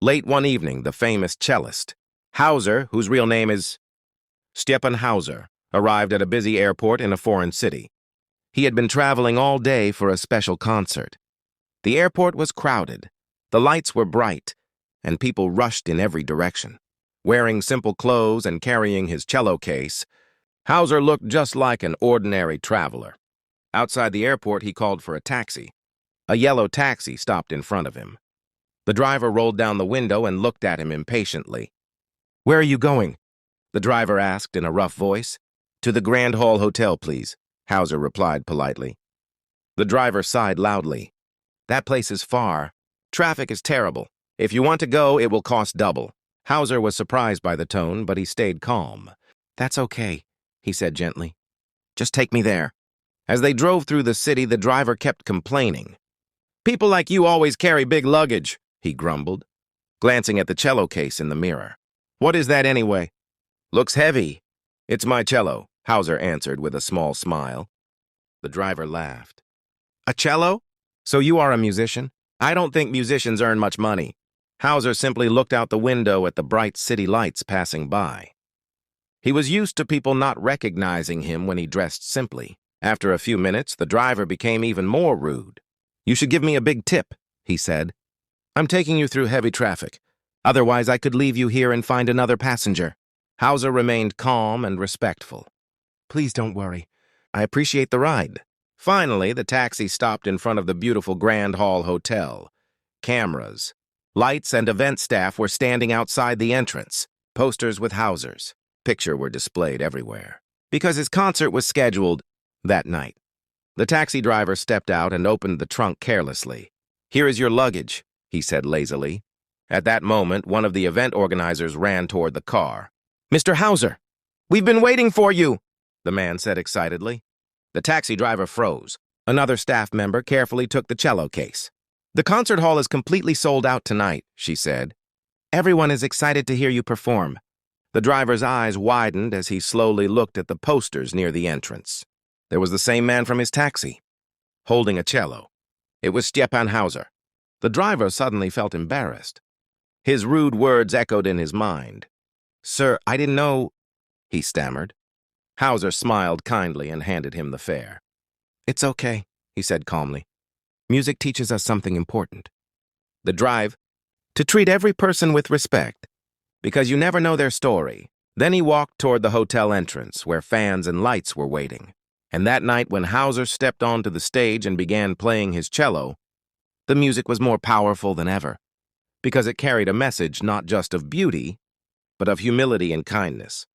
Late one evening, the famous cellist, Hauser, whose real name is Stjepan Hauser, arrived at a busy airport in a foreign city. He had been traveling all day for a special concert. The airport was crowded, the lights were bright, and people rushed in every direction. Wearing simple clothes and carrying his cello case, Hauser looked just like an ordinary traveler. Outside the airport, he called for a taxi. A yellow taxi stopped in front of him. The driver rolled down the window and looked at him impatiently. "Where are you going?" the driver asked in a rough voice. "To the Grand Hall Hotel, please," Hauser replied politely. The driver sighed loudly. "That place is far. Traffic is terrible. If you want to go, it will cost double." Hauser was surprised by the tone, but he stayed calm. "That's okay," he said gently. "Just take me there." As they drove through the city, the driver kept complaining. "People like you always carry big luggage," he grumbled, glancing at the cello case in the mirror. "What is that anyway?" "Looks heavy." "It's my cello," Hauser answered with a small smile. The driver laughed. "A cello? So you are a musician? I don't think musicians earn much money." Hauser simply looked out the window at the bright city lights passing by. He was used to people not recognizing him when he dressed simply. After a few minutes, the driver became even more rude. "You should give me a big tip," he said. "I'm taking you through heavy traffic. Otherwise, I could leave you here and find another passenger." Hauser remained calm and respectful. "Please don't worry. I appreciate the ride." Finally, the taxi stopped in front of the beautiful Grand Hall Hotel. Cameras, lights, and event staff were standing outside the entrance. Posters with Hauser's picture were displayed everywhere, because his concert was scheduled that night. The taxi driver stepped out and opened the trunk carelessly. "Here is your luggage," he said lazily. At that moment, one of the event organizers ran toward the car. "Mr. Hauser, we've been waiting for you," the man said excitedly. The taxi driver froze. Another staff member carefully took the cello case. "The concert hall is completely sold out tonight," she said. "Everyone is excited to hear you perform." The driver's eyes widened as he slowly looked at the posters near the entrance. There was the same man from his taxi, holding a cello. It was Stjepan Hauser. The driver suddenly felt embarrassed. His rude words echoed in his mind. "Sir, I didn't know," he stammered. Hauser smiled kindly and handed him the fare. "It's okay," he said calmly. "Music teaches us something important. The drive, to treat every person with respect, because you never know their story." Then he walked toward the hotel entrance, where fans and lights were waiting. And that night, when Hauser stepped onto the stage and began playing his cello, the music was more powerful than ever, because it carried a message not just of beauty, but of humility and kindness.